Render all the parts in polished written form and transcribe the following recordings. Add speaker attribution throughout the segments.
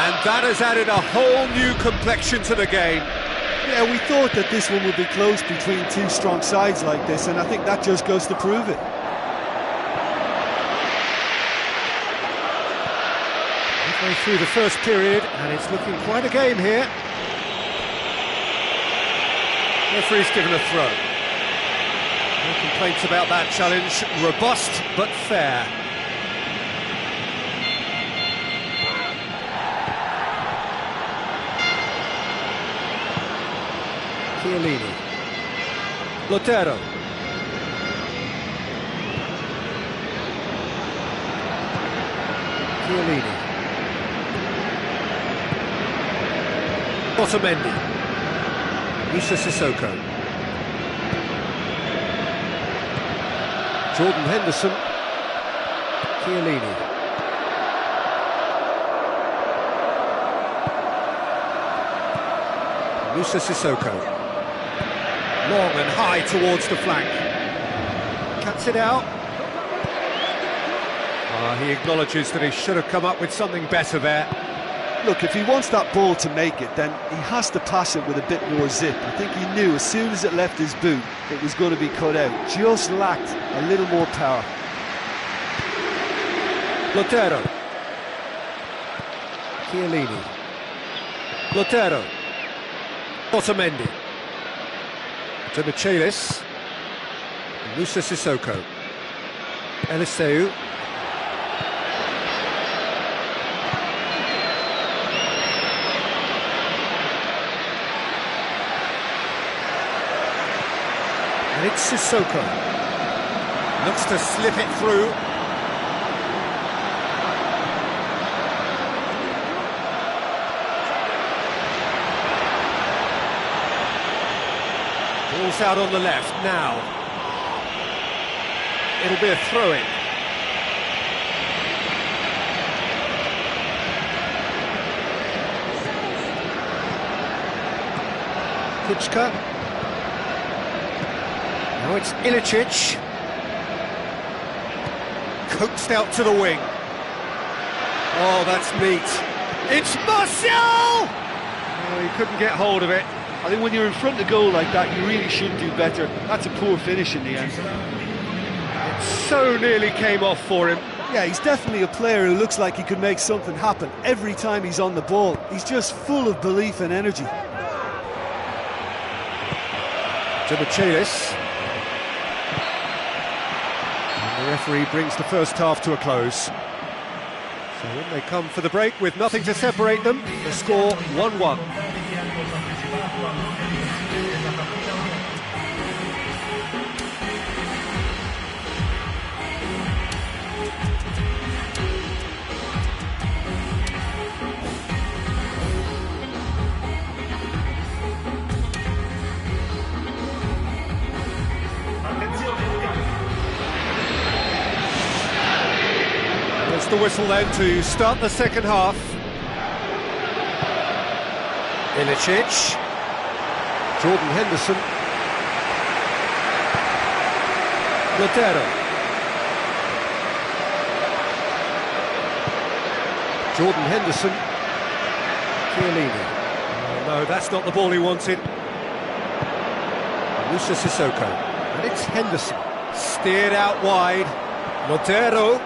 Speaker 1: And that has added a whole new complexion to the game.
Speaker 2: Yeah, we thought that this one would be close between two strong sides like this, and I think that just goes to prove it.
Speaker 1: Midway through the first period, and it's looking quite a game here. Referee's given a throw. No complaints about that challenge. Robust, but fair. Chiellini. Lotero. Chiellini. Otamendi. Musa Sissoko. Jordan Henderson. Chiellini. Musa Sissoko. Long and high towards the flank. Cuts it out. He acknowledges that he should have come up with something better there.
Speaker 2: Look, if he wants that ball to make it, then he has to pass it with a bit more zip. I think he knew as soon as it left his boot, it was going to be cut out. Just lacked a little more power.
Speaker 1: Lotero. Chiellini. Lotero. Otamendi. To Michelis. Musa Sissoko. Eliseu. And it's Sissoko. Looks to slip it through. Ball's out on the left now. It'll be a throw-in. Kuczka. Now it's Ilicic. Coaxed out to the wing. Oh, that's neat. It's Martial! Oh, he couldn't get hold of it.
Speaker 2: I think when you're in front of goal like that, you really should do better. That's a poor finish in the end.
Speaker 1: It so nearly came off for him.
Speaker 2: Yeah, he's definitely a player who looks like he could make something happen every time he's on the ball. He's just full of belief and energy.
Speaker 1: To Michelis. And the referee brings the first half to a close. So in they come for the break with nothing to separate them. The score 1-1. There's the whistle then to start the second half. Ilicic. Jordan Henderson. Lotero. Jordan Henderson. Chiellini. Oh, no, that's not the ball he wanted. Musa Sissoko. And it's Henderson. Steered out wide. Lotero.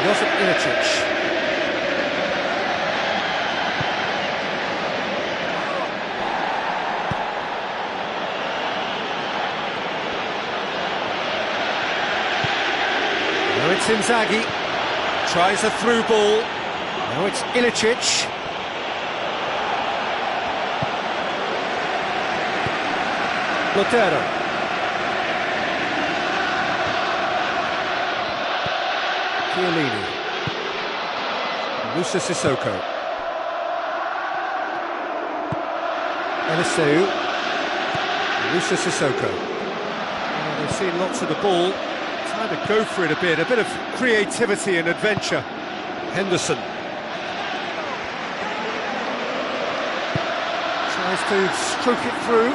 Speaker 1: Josip Ilicic. Now it's Inzaghi. Tries a through ball. Now it's Ilicic. Lotero. Chiellini. Musa Sissoko. Eliseu. Musa Sissoko. Well, they've seen lots of the ball. Trying to go for it a bit of creativity and adventure. Henderson. Tries to stroke it through.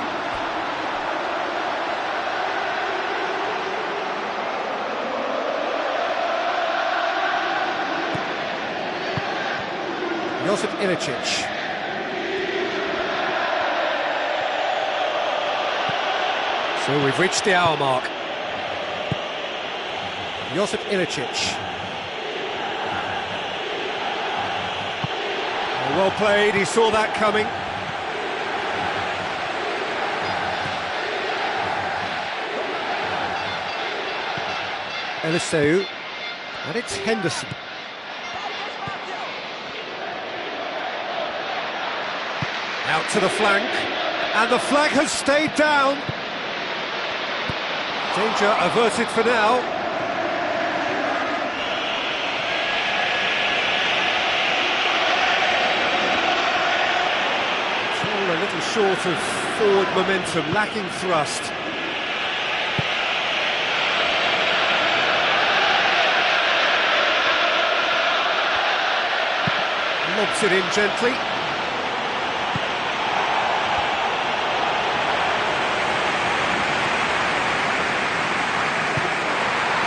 Speaker 1: Josip Ilicic. So we've reached the hour mark. Josip Ilicic. Well played, he saw that coming. Eliseu, and it's Henderson. Out to the flank, and the flag has stayed down. Danger averted for now. It's all a little short of forward momentum, lacking thrust. Lobs it in gently.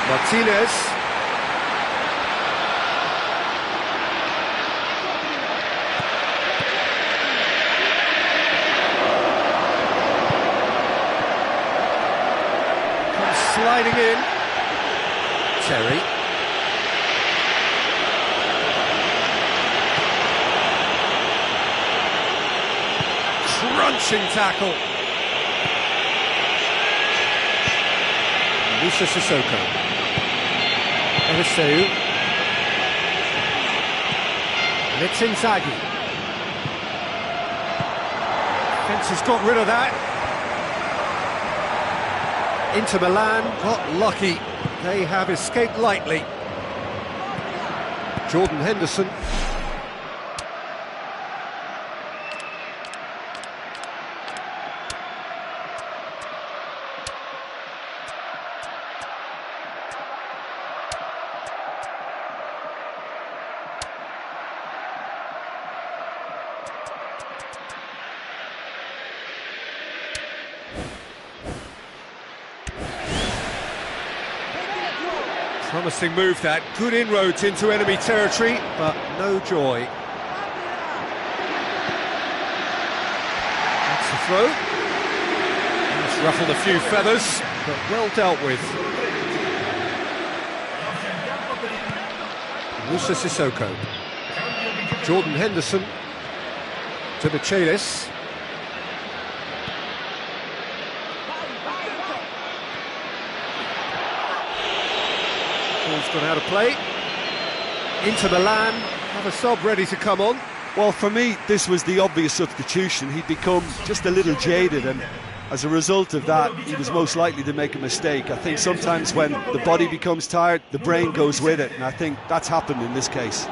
Speaker 1: Martinez. Comes sliding in. Terry. Crunching tackle. Musa Sissoko. Eliseu. And it's Inzaghi. Fence has got rid of that. Inter Milan got lucky. They have escaped lightly. Jordan Henderson. Promising move that, good inroads into enemy territory, but no joy. That's the throw. It's ruffled a few feathers, but well dealt with. Musa Sissoko. Jordan Henderson to the Michaelis. Ball's gone out of play. Inter Milan have a sub ready to come on.
Speaker 2: Well, for me, this was the obvious substitution. He'd become just a little jaded, and as a result of that, he was most likely to make a mistake. I think sometimes when the body becomes tired, the brain goes with it, and I think that's happened in this case.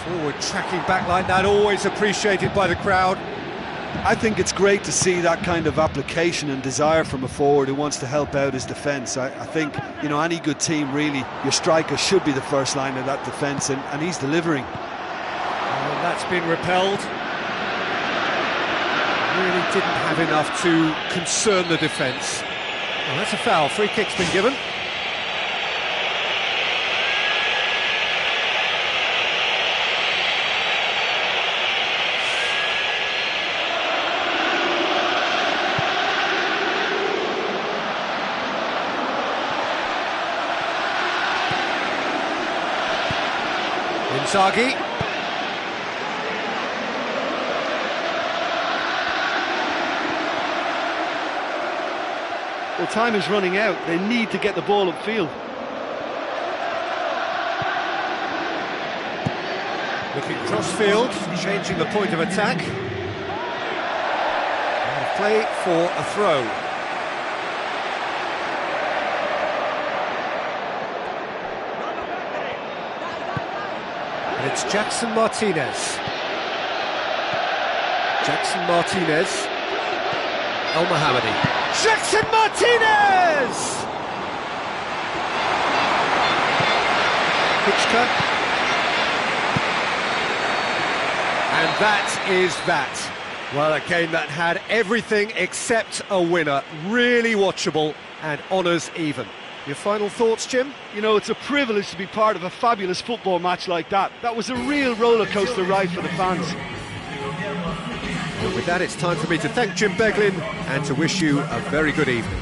Speaker 1: Forward tracking back like that, always appreciated by the crowd.
Speaker 2: I think it's great to see that kind of application and desire from a forward who wants to help out his defence. I think, you know, any good team, really, your striker should be the first line of that defence, and he's delivering.
Speaker 1: And that's been repelled. Really didn't have enough to concern the defence. Well, that's a foul. Free kick's been given. Inzaghi.
Speaker 2: Well, time is running out. They need to get the ball upfield.
Speaker 1: Looking cross-field, changing the point of attack. And play for a throw. And it's Jackson Martinez. Jackson Martinez. El Mohammadi. Jackson Martinez! Hitchka. And that is that. Well, a game that had everything except a winner. Really watchable and honours even. Your final thoughts, Jim?
Speaker 2: You know, it's a privilege to be part of a fabulous football match like that. That was a real rollercoaster ride for the fans.
Speaker 1: And with that, it's time for me to thank Jim Beglin and to wish you a very good evening.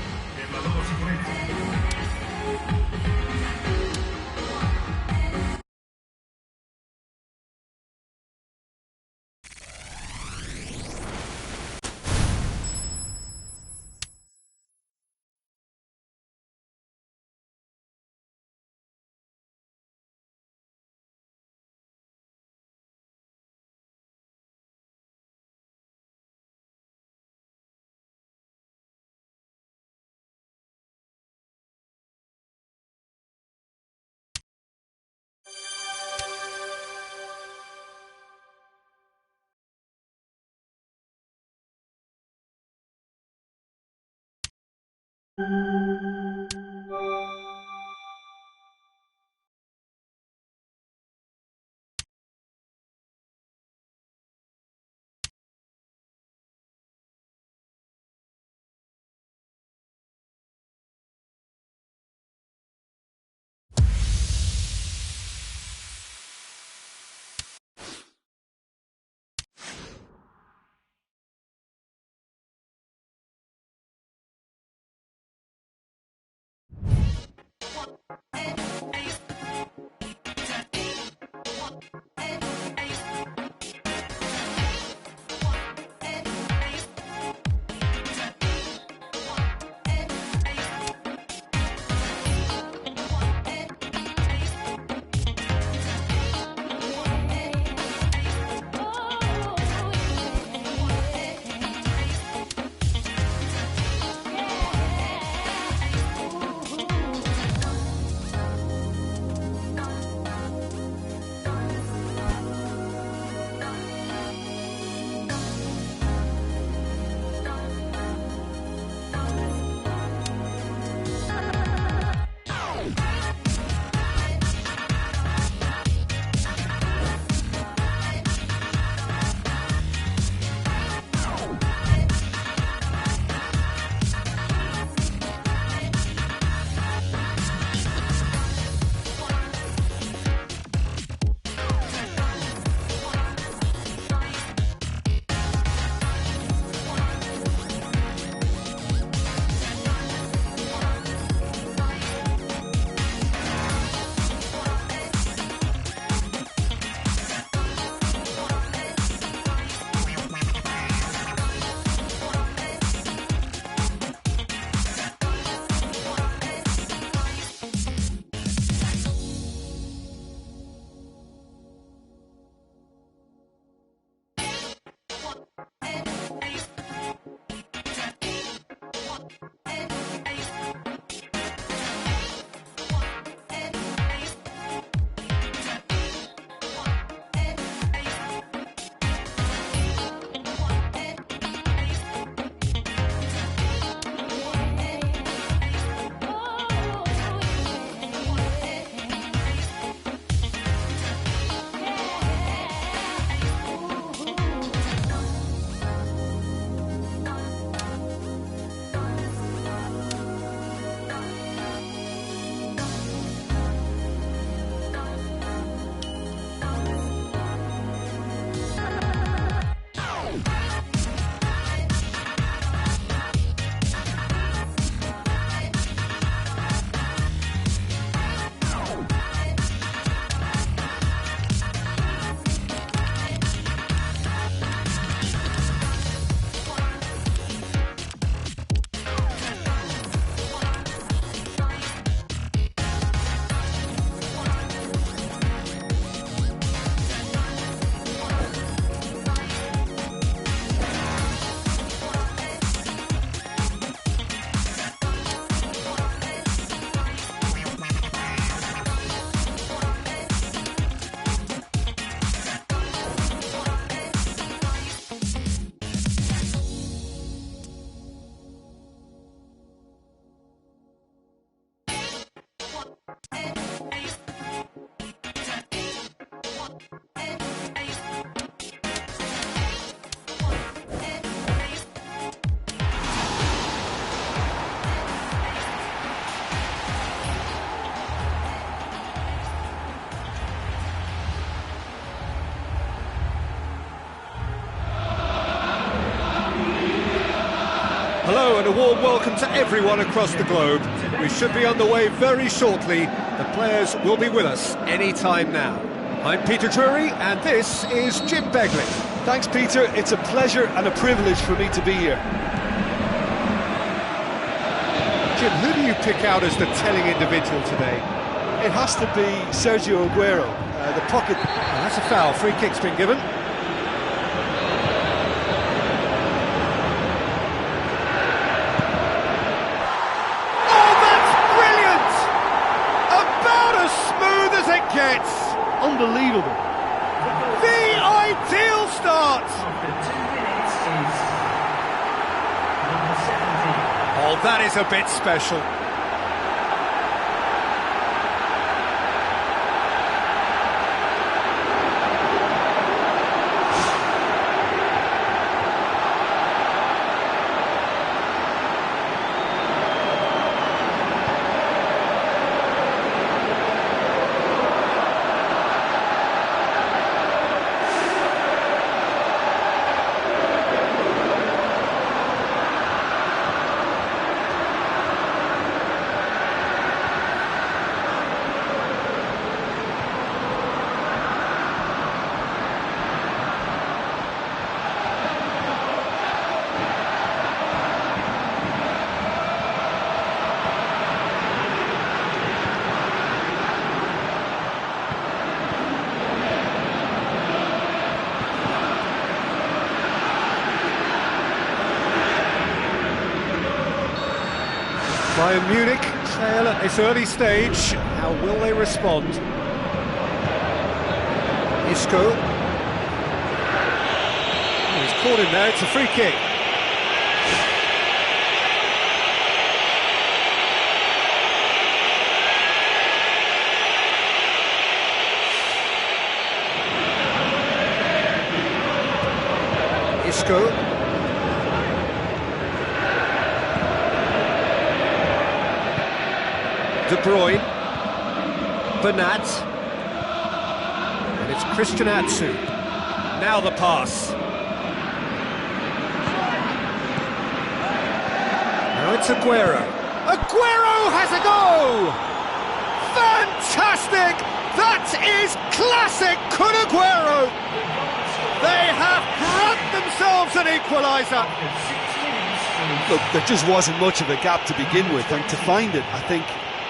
Speaker 1: And a warm welcome to everyone across the globe. We should be on the way very shortly. The players will be with us any time now. I'm Peter Drury, and this is Jim Begley.
Speaker 2: Thanks, Peter. It's a pleasure and a privilege for me to be here.
Speaker 1: Jim, who do you pick out as the telling individual today?
Speaker 2: It has to be Sergio Aguero, the pocket.
Speaker 1: Well, that's a foul. Free kick's been given.
Speaker 2: Gets unbelievable.
Speaker 1: The ideal start. Oh, that is a bit special. Bayern Munich trail at this early stage. How will they respond? Isco. Oh, he's caught him there, it's a free kick. Isco. De Bruyne, Bernat, and it's Christian Atsu. Now the pass. Now it's Aguero. Aguero has a go! Fantastic! That is classic Kun Aguero! They have grabbed themselves an equaliser.
Speaker 2: Look, there just wasn't much of a gap to begin with, and to find it, I think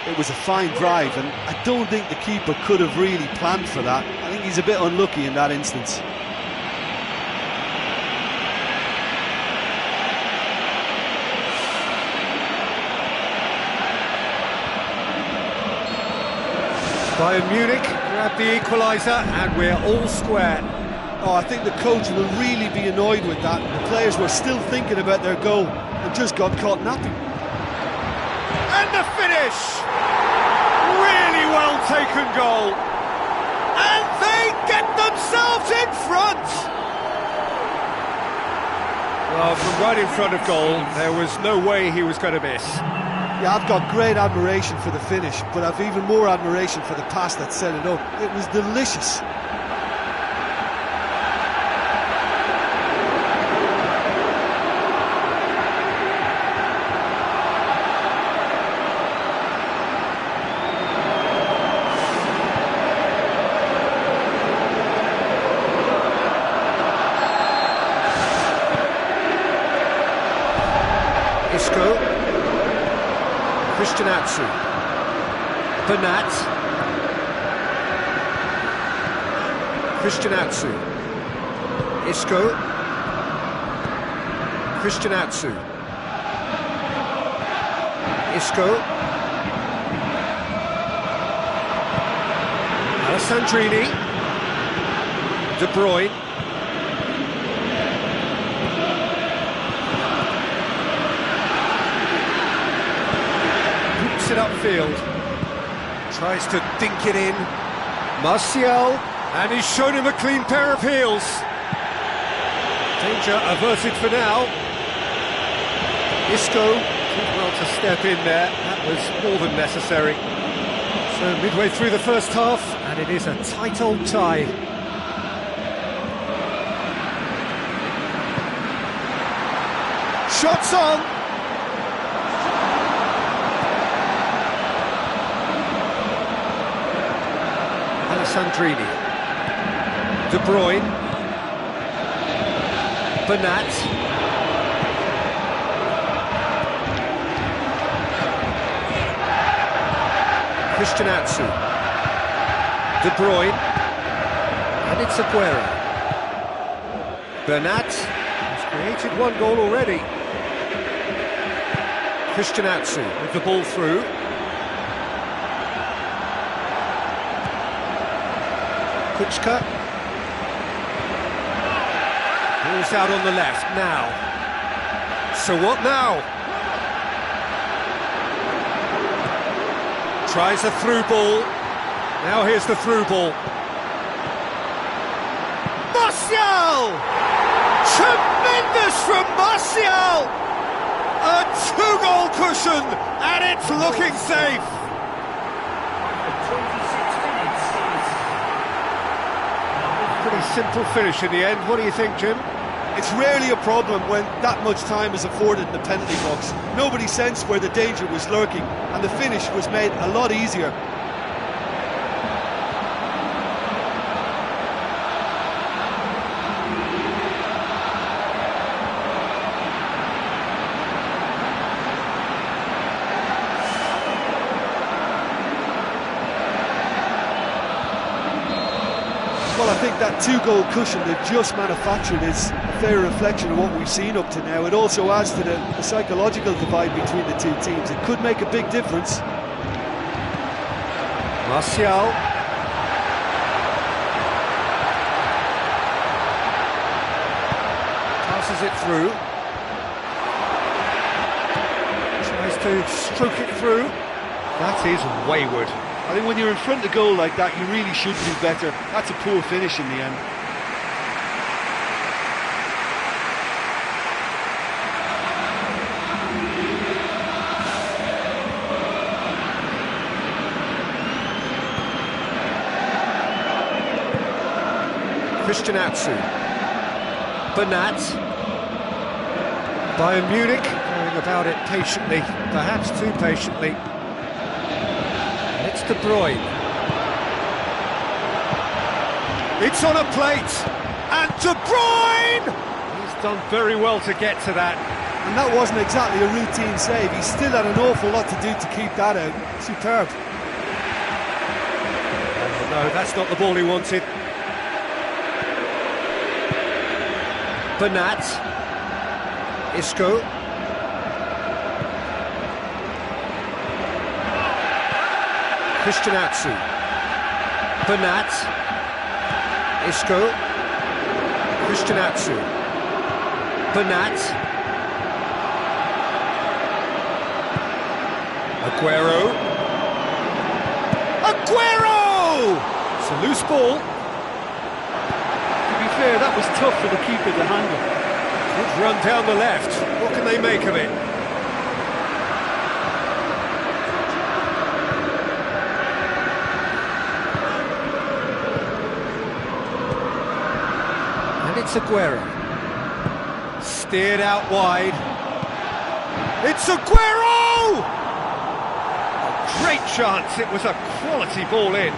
Speaker 2: it was a fine drive, and I don't think the keeper could have really planned for that. I think he's a bit unlucky in that instance.
Speaker 1: Bayern Munich grab the equaliser, and we're all square.
Speaker 2: Oh, I think the coach will really be annoyed with that. The players were still thinking about their goal and just got caught napping.
Speaker 1: And the finish! Really well taken goal. And they get themselves in front! Well, from right in front of goal, there was no way he was going to miss.
Speaker 2: Yeah, I've got great admiration for the finish, but I've even more admiration for the pass that set it up. It was delicious.
Speaker 1: Isco, Christian Atsu, Bernat, Christian Atsu, Isco, Christian Atsu, Isco, Alessandrini, De Bruyne, it upfield, tries to dink it in. Martial, and he's shown him a clean pair of heels. Danger averted for now. Isco did well to step in there. That was more than necessary. So midway through the first half, and it is a tight old tie. Shots on. Sandrini. De Bruyne. Bernat. Christian Atsu. De Bruyne. And it's Aguero. Bernat has created one goal already. Christian Atsu with the ball through. Kuczka. Ball's out on the left now. So what now? Tries a through ball. Now here's the through ball. Martial! Tremendous from Martial! A two-goal cushion, and it's looking safe. Pretty simple finish in the end. What do you think, Jim?
Speaker 2: It's rarely a problem when that much time is afforded in the penalty box. Nobody sensed where the danger was lurking, and the finish was made a lot easier. Well, I think that two-goal cushion they've just manufactured is a fair reflection of what we've seen up to now. It also adds to the psychological divide between the two teams. It could make a big difference.
Speaker 1: Martial. Passes it through. Tries to stroke it through. That is wayward.
Speaker 2: I think when you're in front of goal like that, you really should do better. That's a poor finish in the end.
Speaker 1: Christian Atsu. Bernat. Bayern Munich going about it patiently, perhaps too patiently. It's De Bruyne. It's on a plate, and De Bruyne! He's done very well to get to that.
Speaker 2: And that wasn't exactly a routine save. He still had an awful lot to do to keep that out. Superb.
Speaker 1: Oh, no, that's not the ball he wanted. Bernat. Isco. Christian Atsu. Bernat. Isco. Christian Atsu. Bernat. Aguero. Aguero! It's a loose ball.
Speaker 2: To be fair, that was tough for the keeper to handle.
Speaker 1: Good run down the left. What can they make of it? It's Aguero. Steered out wide. It's Aguero! A great chance. It was a quality ball in.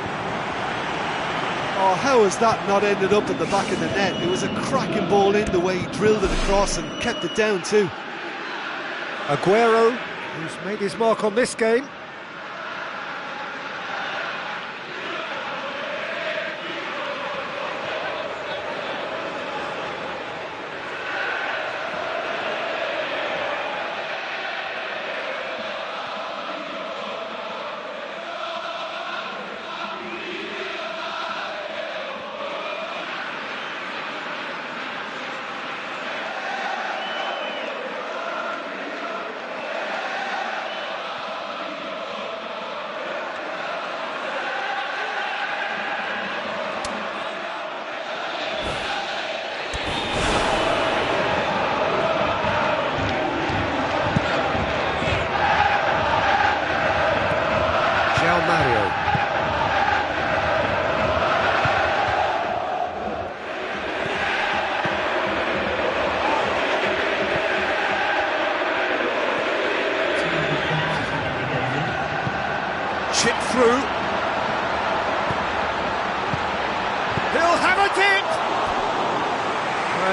Speaker 2: Oh, how has that not ended up at the back of the net? It was a cracking ball in, the way he drilled it across and kept it down too.
Speaker 1: Aguero, who's made his mark on this game.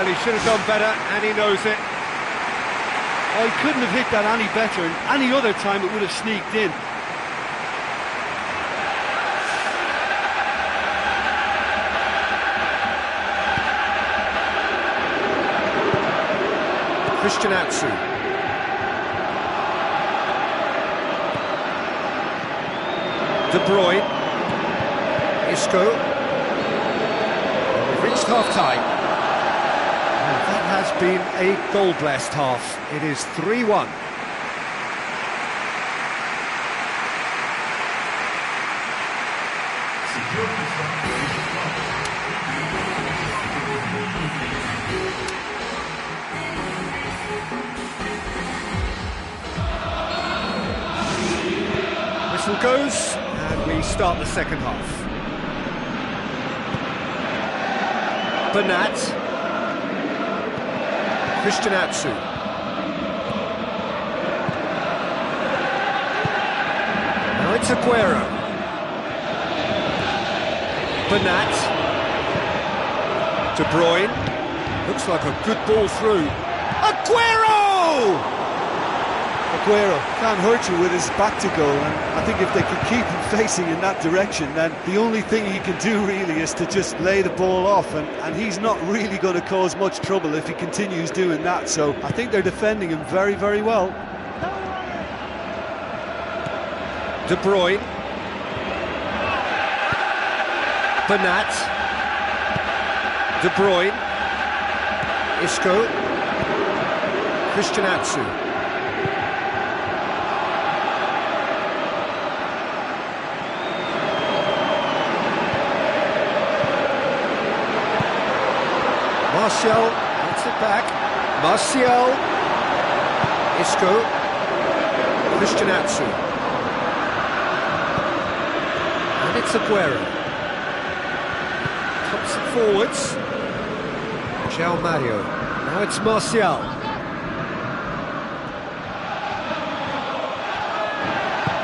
Speaker 1: Well, he should have done better, and he knows it.
Speaker 2: Oh, he couldn't have hit that any better, and any other time it would have sneaked in.
Speaker 1: Christian Atsu. De Bruyne. Isco. We've reached half-time. That has been a goal-blessed half. It is 3-1. Whistle goes, and we start the second half. Bernat. Christian Atsu. Now it's Aguero. Bernat. De Bruyne. Looks like a good ball through. Aguero!
Speaker 2: Aguero can't hurt you with his back to goal, and I think if they can keep him facing in that direction, then the only thing he can do really is to just lay the ball off, and he's not really going to cause much trouble if he continues doing that. So I think they're defending him very, very well.
Speaker 1: De Bruyne. Bernat. De Bruyne. Isco. Christian Atsu. Martial gets it back. Martial. Isco. Christian Atsu. And it's Aguero. Tops it forwards. João Mario. Now it's Martial.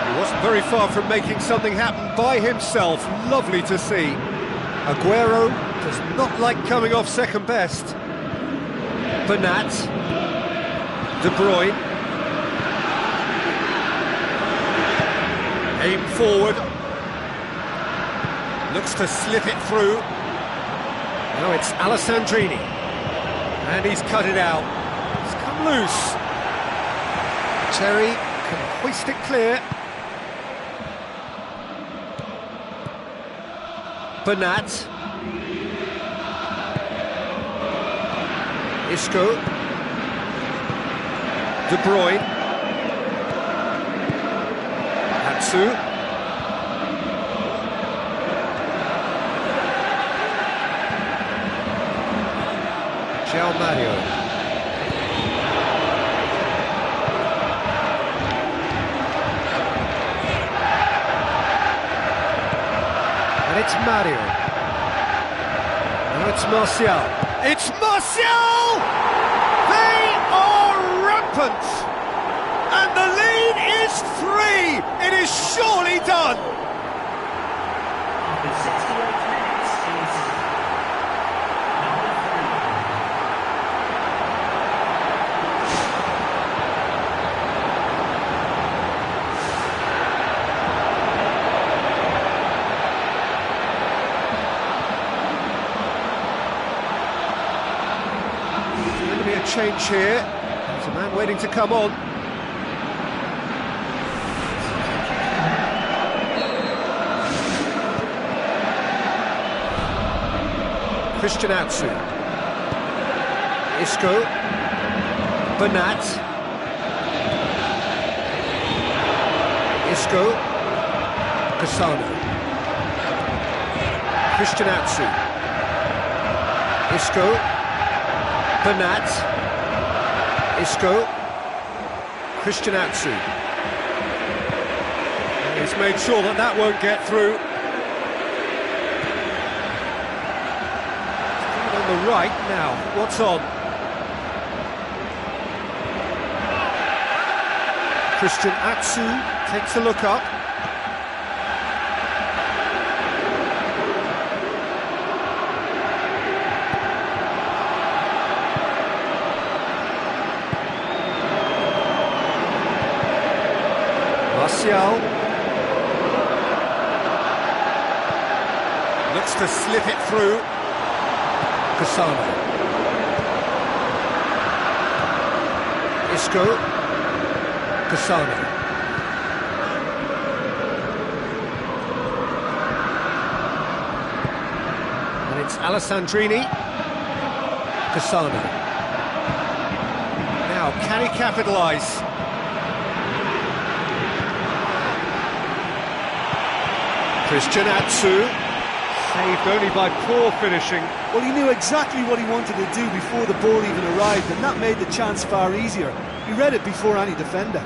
Speaker 1: He wasn't very far from making something happen by himself. Lovely to see. Aguero does not like coming off second best. Bernat. De Bruyne. Aim forward. Looks to slip it through. Now it's Alessandrini. And he's cut it out. It's come loose. Terry can hoist it clear. Bernat. Isco. De Bruyne. Atsu. João Mario. And it's Mario. Now it's Martial. It's Martial! They are rampant! And the lead is 3! It is surely done!
Speaker 3: After 68 minutes, is
Speaker 1: change here. There's a man waiting to come on. Christian Atsu. Isco. Bernat. Isco. Cassano. Christian Atsu. Isco. Bernat. Isco. Christian Atsu. He's made sure that that won't get through. On the right now, what's on? Christian Atsu takes a look up. Martial. Looks to slip it through. Cassano. Isco. Cassano. And it's Alessandrini. Cassano. Now, can he capitalise? Christian Atsu, saved only by poor finishing.
Speaker 2: Well, he knew exactly what he wanted to do before the ball even arrived, and that made the chance far easier. He read it before any defender.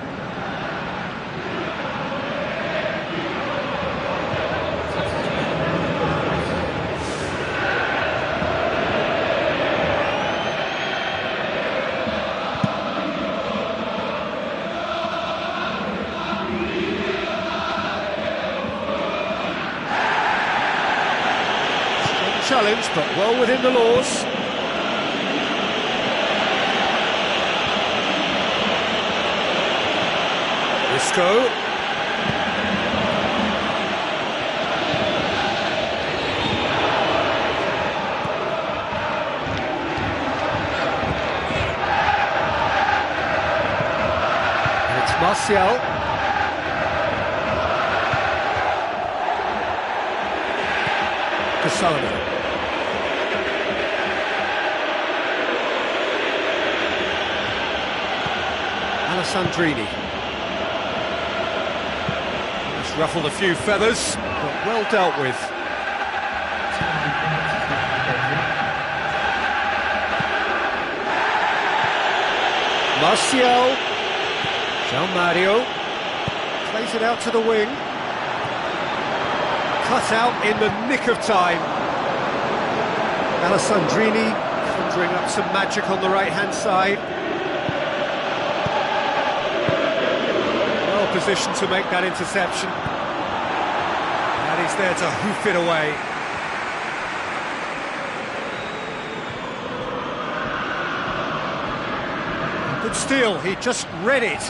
Speaker 1: Challenge, but well within the laws. Isco. And it's Martial. Cassano. Alessandrini. Just ruffled a few feathers, but well dealt with. Martial. Jean Mario. Plays it out to the wing. Cut out in the nick of time. Alessandrini conjuring up some magic on the right-hand side. Position to make that interception, and he's there to hoof it away. Good steal, he just read it.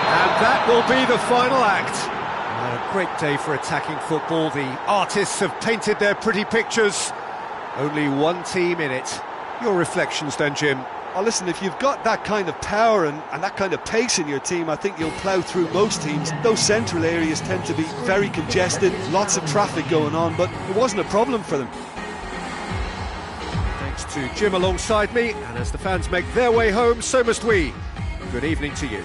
Speaker 1: And that will be the final act. And a great day for attacking football. The artists have painted their pretty pictures. Only one team in it. Your reflections then, Jim?
Speaker 2: Oh, listen, if you've got that kind of power and that kind of pace in your team, I think you'll plough through most teams. Those central areas tend to be very congested, lots of traffic going on, but it wasn't a problem for them.
Speaker 1: Thanks to Jim alongside me, and as the fans make their way home, so must we. Good evening to you.